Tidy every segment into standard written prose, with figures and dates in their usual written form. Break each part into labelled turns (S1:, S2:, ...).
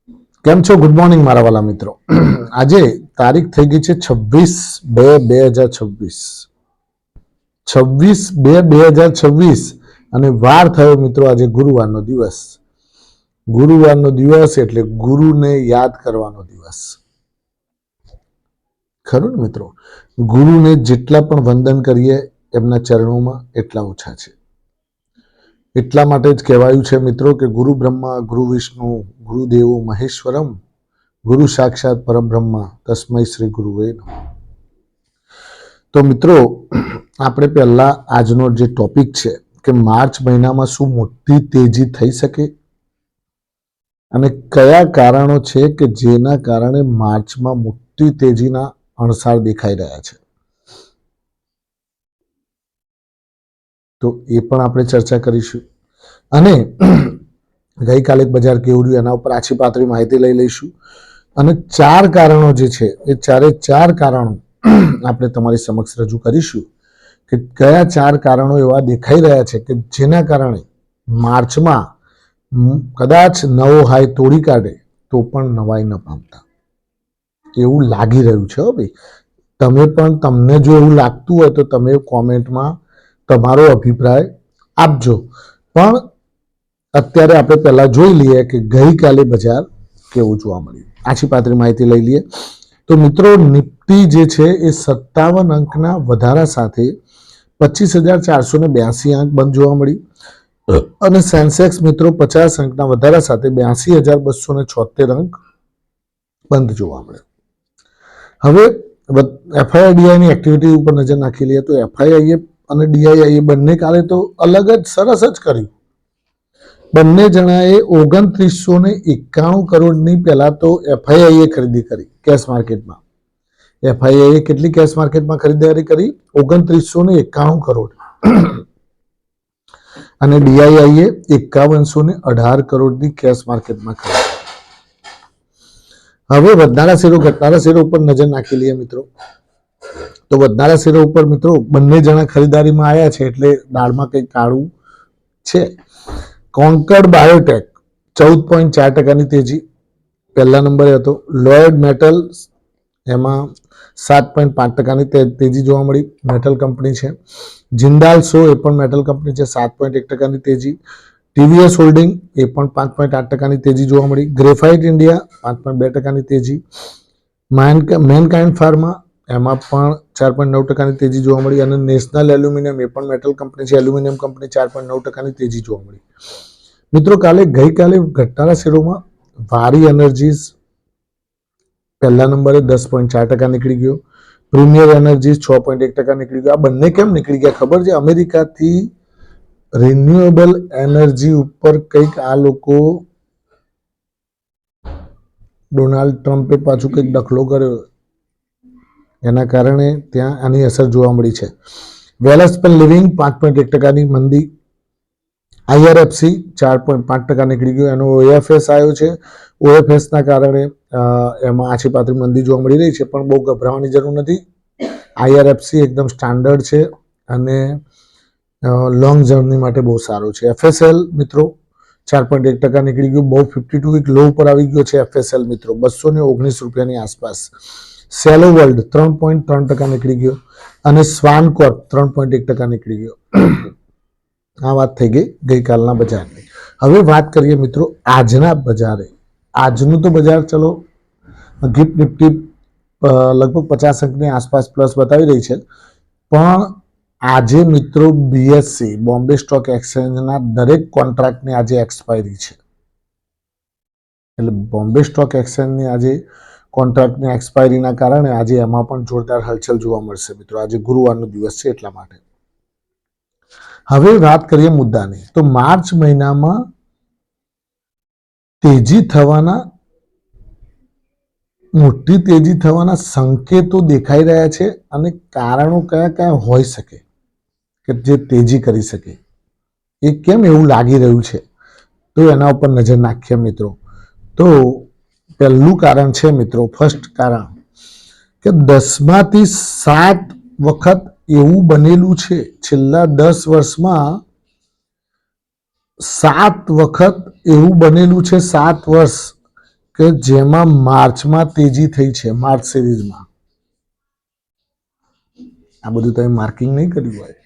S1: કેમ છો? Good morning મારા વાલા મિત્રો. આજે તારીખ થઈ ગઈ છે 26/2/2026. 26/2/2026 અને વાર થયો મિત્રો આજે ગુરુવારનો દિવસ. ગુરુવારનો દિવસ એટલે ગુરુને યાદ કરવાનો દિવસ. ખરું ને મિત્રો? ગુરુને જેટલા પણ વંદન કરીએ એમના ચરણોમાં એટલા ઓછા છે. એટલા માટે જ કહેવાયું છે મિત્રો કે ગુરુ બ્રહ્મા ગુરુ વિષ્ણુ ગુરુદેવો મહેશ્વરમ ગુરુ સાક્ષાત પરબ્રહ્મા તસ્મૈ શ્રી ગુરુવે નમઃ. તો મિત્રો આપણે પહેલા આજનો જે ટોપિક છે કે માર્ચ મહિનામાં શું મોટી તેજી થઈ શકે અને કયા કારણો છે કે જેના કારણે માર્ચમાં મોટી તેજીના અણસાર દેખાઈ રહ્યા છે, તો એ પણ આપણે ચર્ચા કરીશું. અને ગઈકાલે બજાર કેવું રહ્યું એના ઉપર આછી પાતળી માહિતી લઈ લઈશું. અને 4 કારણો જે છે એ ચાર કારણો આપણે તમારી સમક્ષ રજૂ કરીશું કે કયા 4 કારણો એવા દેખાઈ રહ્યા છે કે જેના કારણે માર્ચમાં કદાચ નવો હાઈ તોડી કાઢે તો પણ નવાઈ ન પામતા એવું લાગી રહ્યું છે. ભાઈ, તમે પણ તમને જો એવું લાગતું હોય તો તમે કોમેન્ટમાં તમારો અભિપ્રાય આપજો. પણ અત્યારે આપણે પહેલા જોઈ લઈએ કે ગઈકાલે બજાર કેવું જોવા મળ્યું. આછી પાતળી માહિતી લઈ લઈએ. તો મિત્રો નિફ્ટી જે છે એ 57 અંકના વધારા સાથે 25,482 અંક બંધ જોવા મળી અને સેન્સેક્સ મિત્રો 50 અંકના વધારા સાથે 82,276 અંક બંધ જોવા મળ્યો. હવે એફઆઈઆઈડીઆઈની એક્ટિવિટી ઉપર નજર નાખી લઈએ તો એફઆઈઆઈએ અને ડીઆઈઆઈએ બંને કાલે તો અલગ જ સરસ જ કર્યું. બંને જણાએ 2991 કરોડની પહેલા તો એફઆઈઆઈએ ખરીદી કરી કેશ માર્કેટમાં. એફઆઈઆઈએ કેટલી કેશ માર્કેટમાં ખરીદારી કરી? 2991 કરોડ. અને ડીઆઈઆઈએ 5118 કરોડની કેશ માર્કેટમાં ખરીદી. હવે વધનારા શેરો ઘટનારા શેરો ઉપર નજર નાખી લઈએ મિત્રો. તો વધનારા શેરો ઉપર મિત્રો બંને જણા ખરીદારીમાં આવ્યા છે એટલે દાળમાં કંઈક કાળું છે. કોન્કર્ડ બાયોટેક 14.4% તેજી પહેલા નંબરે હતો. લોયડ મેટલ એમાં 7.5% તેજી જોવા મળી. મેટલ કંપની છે. જિંદાલ સો એ પણ મેટલ કંપની છે, 7.1% તેજી. ટીવીએસ હોલ્ડિંગ એ પણ 5.8% તેજી જોવા મળી. ગ્રેફાઇટ ઇન્ડિયા 5.2% તેજી. મેનકાઇન્ડ ફાર્મા એમાં પણ 4.9% તેજી જોવા મળી. અને નેશનલ એલ્યુમિનિયમ એ પણ મેટલ કંપની છે, એલ્યુમિનિયમ કંપની 4.9% તેજી જોવા મળી. મિત્રો ગઈકાલે ઘટનારા શેરોમાં વારી એનર્જીઝ પહેલા નંબરે 10.4% નીકળી ગયો. પ્રીમિયર એનર્જીઝ 6.1% નીકળી ગયો. આ બંને કેમ નીકળી ગયા ખબર છે? અમેરિકાથી રિન્યુએબલ એનર્જી ઉપર કંઈક આ લોકો ડોનાલ્ડ ટ્રમ્પે પાછું કંઈક દખલો કર્યો, એના કારણે ત્યાં આની અસર જોવા મળી છે. વેલસ્પન લિવિંગ 5.1%ની મંદી. આઈઆરએફસી 4.5% નીકળી ગયો. એનો ઓએફએસ આવ્યો છે. ઓએફએસના કારણે એમાં આછી પાતળી મંદી જોવા મળી રહી છે, પણ બહુ ગભરાવાની જરૂર નથી. આઈઆરએફસી એકદમ સ્ટાન્ડર્ડ છે અને લોંગ જર્ની માટે બહુ સારો છે. એફએસએલ મિત્રો 4.1% નીકળી ગયું. બહુ 52 વીક લો ઉપર આવી ગયો છે એફએસએલ મિત્રો, 219 રૂપિયાની આસપાસ. સેલો વર્લ્ડ 3.3% નીકળી ગયો અને સ્વાન કોર્પ 3.1% નીકળી ગયો. આ વાત થઈ ગઈ ગઈકાલના બજારની. હવે વાત કરીએ મિત્રો આજના બજારે. આજનું તો બજાર ચલો ગિફ્ટ નિફ્ટી લગભગ 50 અંકની આસપાસ પ્લસ બતાવી રહી છે, પણ આજે મિત્રો બીએસસી બોમ્બે સ્ટોક એક્સચેન્જના દરેક કોન્ટ્રાક્ટની આજે એક્સપાયરી છે. એટલે બોમ્બે સ્ટોક એક્સચેન્જની આજે કોન્ટ્રાક્ટની એક્સપાયરીના કારણે આજે એમાં પણ જોરદાર હલચલ જોવા મળશે મિત્રો. આજે ગુરુવારનો દિવસ છે એટલા માટે. હવે વાત કરીએ મુદ્દાની. તો માર્ચ મહિનામાં મોટી તેજી થવાના સંકેતો દેખાઈ રહ્યા છે અને કારણો કયા કયા હોઈ શકે કે જે તેજી કરી શકે, એ કેમ એવું લાગી રહ્યું છે, તો એના ઉપર નજર નાખીએ મિત્રો. તો પહેલું કારણ છે મિત્રો, ફર્સ્ટ કારણ કે 10માંથી 7 વખત એવું બનેલું છે છેલ્લા 10 વર્ષમાં 7 વખત એવું બનેલું છે, 7 વર્ષ કે જેમાં માર્ચમાં તેજી થઈ છે, માર્ચ સિરીઝમાં. આ બધું તમે માર્કિંગ નહીં કર્યું હોય.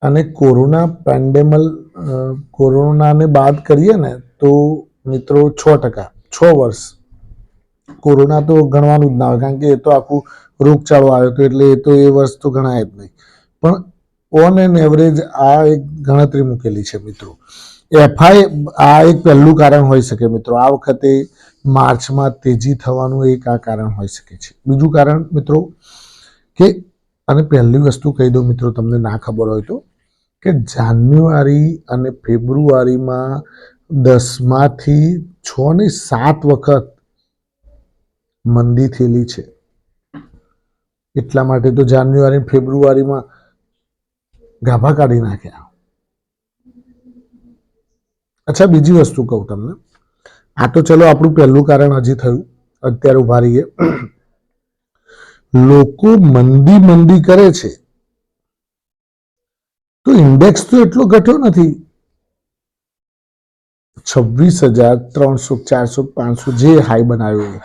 S1: અને કોરોનાને બાદ કરીએ ને તો મિત્રો 6%, 6 વર્ષ. કોરોના તો ગણવાનું જ ના હોય, કારણ કે એ તો આખું રોગચાળો આવ્યો હતો, એટલે એ તો એ વર્ષ તો ગણાય જ નહીં. પણ ઓન એન એવરેજ આ એક ગણતરી મૂકેલી છે મિત્રો. એફઆઈ આ એક પહેલું કારણ હોઈ શકે મિત્રો. આ વખતે માર્ચમાં તેજી થવાનું એક આ કારણ હોઈ શકે છે. બીજું કારણ મિત્રો કે, અને પહેલી વસ્તુ કહી દઉં મિત્રો, તમને ના ખબર હોય તો, કે જાન્યુઆરી અને ફેબ્રુઆરીમાં 10માંથી 6 ને 7 વખત મંદી થયેલી છે. એટલા માટે તો જાન્યુઆરી ફેબ્રુઆરીમાં ગાભા કાઢી નાખ્યા. અચ્છા, બીજી વસ્તુ કહું તમને. આ તો ચલો આપણું પહેલું કારણ હજી થયું, અત્યારે ઉભા રહીએ. લોકો મંદી કરે છે તો ઇન્ડેક્સ તો એટલો ઘટ્યો નથી. 26,300, 400, 500 જે હાઈ બનાવ્યો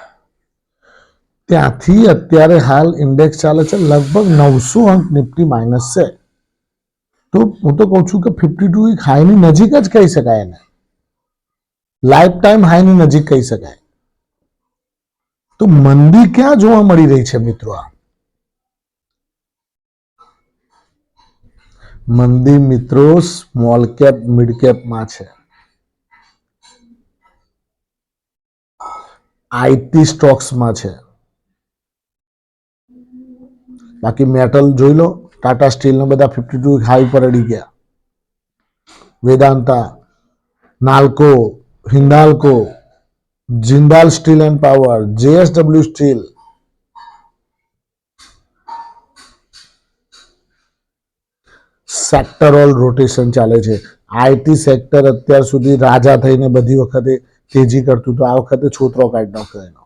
S1: ત્યાંથી અત્યારે હાલ ઇન્ડેક્સ ચાલે છે લગભગ 900 અંક નિફ્ટી માઇનસ છે. તો હું તો કહું છું કે 52 વીક હાઈની નજીક જ કહી શકાય એને. લાઈફ ટાઈમ હાઈની નજીક કહી શકાય. તો મંદી ક્યાં જોવા મળી રહી છે મિત્રો? આ મંદી મિત્રો સ્મોલ કેપ મિડ કેપમાં છે. આઈટી સ્ટોક્સમાં છે. બાકી મેટલ જોઈ લો, ટાટા સ્ટીલ ને બધા 52 હાઈ પર અડી ગયા. Vedanta, Nalco, Hindalco, Jindal steel and power, JSW steel, sectoral rotation ચાલે છે. આઈટી સેક્ટર અત્યાર સુધી રાજા થઈને બધી વખતે તેજી કરતું, તો આ વખતે છોતરો કાઢી નાખ્યો એનો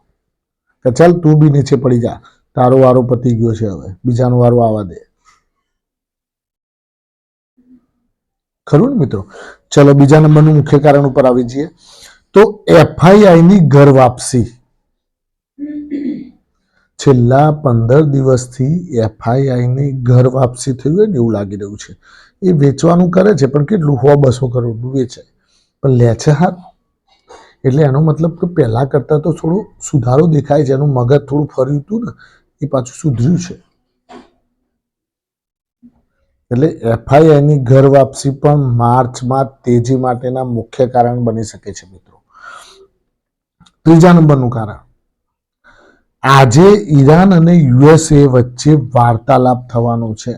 S1: કે ચાલ તું બી નીચે પડી જા, તારો વારો પતી ગયો છે, હવે બીજાનો વારો આવવા દે. ખરું ને મિત્રો? ચલો બીજા નંબરનું મુખ્ય કારણ ઉપર આવી જઈએ તો એફઆઈઆઈની ઘર વાપસી. છેલ્લા 15 દિવસથી એફઆઈઆઈની ઘર વાપસી થઈ હોય ને એવું લાગી રહ્યું છે. એ વેચવાનું કરે છે પણ કેટલું 100-200 કરોડનું વેચે, પણ લે છે હાથ. એટલે એનો મતલબ કે પહેલા કરતા તો થોડો સુધારો દેખાય છે. એનું મગજ થોડું ફર્યું હતું ને, એ પાછું સુધર્યું છે. એટલે એફઆઈઆઈની ઘર વાપસી પણ માર્ચમાં તેજી માટેના મુખ્ય કારણ બની શકે છે મિત્રો. ત્રીજા નંબરનું કારણ, આજે ઈરાન અને યુએસએ વચ્ચે વાર્તાલાપ થવાનો છે.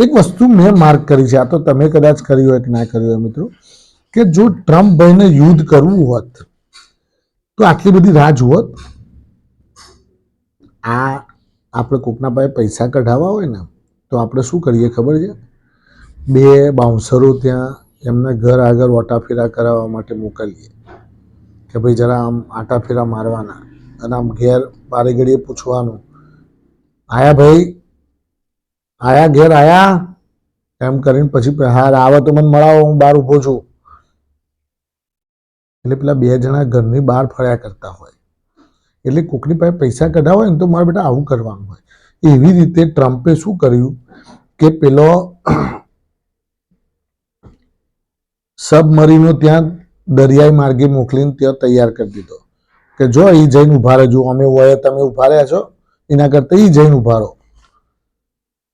S1: એક વસ્તુ મેં માર્ક કરી છે, આ તો તમે કદાચ કરી હોય કે ના કરી હોય મિત્રો, કે જો ટ્રમ્પ ભાઈને યુદ્ધ કરવું હોત તો આટલી બધી રાહ જુઓત. આ આપણે કોકના પાસે પૈસા કઢાવવા હોય ને તો આપણે શું કરીએ ખબર છે? 2 બાઉન્સરો ત્યાં એમના ઘર આગળ ઓટાફેરા કરાવવા માટે મોકલીએ કે ભાઈ જરા આમ આટાફેરા મારવાના, અને આમ ઘેર બારે ઘડીએ પૂછવાનું, આયા ભાઈ, આયા ઘેર આયા, એમ કરીને પછી હા આવે તો મને મળાવો, હું બહાર ઊભો છું. એટલે પેલા 2 જણા ઘરની બહાર ફર્યા કરતા હોય. એટલે કોકની પાસે પૈસા કઢાવવા હોય ને તો મારા બેટા આવું કરવાનું હોય. એવી રીતે ટ્રમ્પે શું કર્યું કે પેલો સબમરીનો ત્યાં દરિયાઈ માર્ગે મોકલીને ત્યાં તૈયાર કરી દીધો કે જો એ જઈને ઉભા રહેજો, અમે હોય તમે ઉભા રહ્યા છો, એના કરતા એ જઈને ઉભા રહો.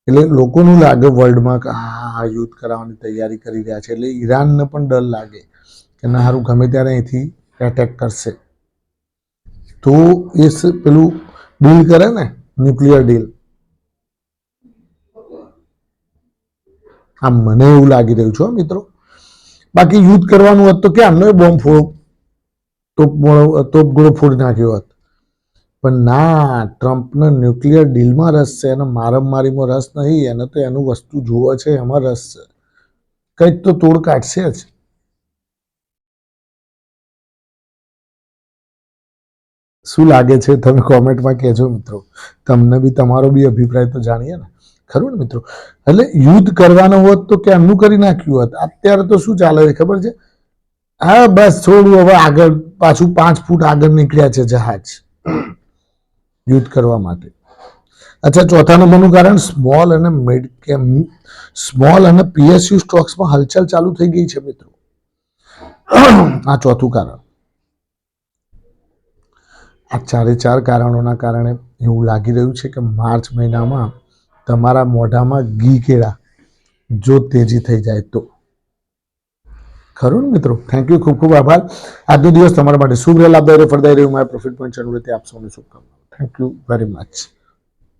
S1: એટલે લોકોનું લાગે વર્લ્ડમાં કે હા યુદ્ધ કરાવવાની તૈયારી કરી રહ્યા છે. એટલે ઈરાનને પણ ડર લાગે કે ના હારું ગમે ત્યારે અહીંથી એટેક કરશે. તો એ પેલું ડીલ કરે ને, ન્યુક્લિયર ડીલ, આ મને એવું લાગી રહ્યું છે મિત્રો. બાકી યુદ્ધ કરવાનું હોત તો ક્યાંનો બોમ્બ તોપગોળો ફોડી નાખ્યો હોત. પણ ના, ટ્રમ્પને ન્યુક્લિયર ડીલમાં રસ છે, એને મારામારીમાં રસ નહીં. એને તો એનું વસ્તુ જોવે છે, એમાં રસ છે. કંઈક તો તોડ કાઢશે જ. શું લાગે છે તમે કોમેન્ટમાં કહેજો મિત્રો. તમને બી તમારો બી અભિપ્રાય તો જાણીએ ને. ખરું ને મિત્રો? એટલે યુદ્ધ કરવાનું હોત તો ક્યાંનું કરી નાખ્યું હોત. અત્યારે તો શું ચાલે છે ખબર છે? હા બસ થોડું હવે આગળ પાછું 5 ફૂટ આગળ નીકળ્યા છે જહાજ યુદ્ધ કરવા માટે. અચ્છા, ચોથા નંબરનું કારણ સ્મોલ અને પીએસયુ સ્ટોક્સમાં હલચલ ચાલુ થઈ ગઈ છે મિત્રો. આ ચોથું કારણ. આ 4 કારણોના કારણે એવું લાગી રહ્યું છે કે માર્ચ મહિનામાં તમારા મોઢામાં ઘી કેળા જો તેજી થઈ જાય તો. ખરું ને મિત્રો? થેન્ક યુ, ખૂબ ખૂબ આભાર. આજનો દિવસ તમારા માટે શુભ રહે, લાભદાયી રહે, ફળદાયી રહે. મારા પ્રોફિટ પોઈન્ટ ચેનલ આપ સૌને શુભકામનાઓ. Thank you very much.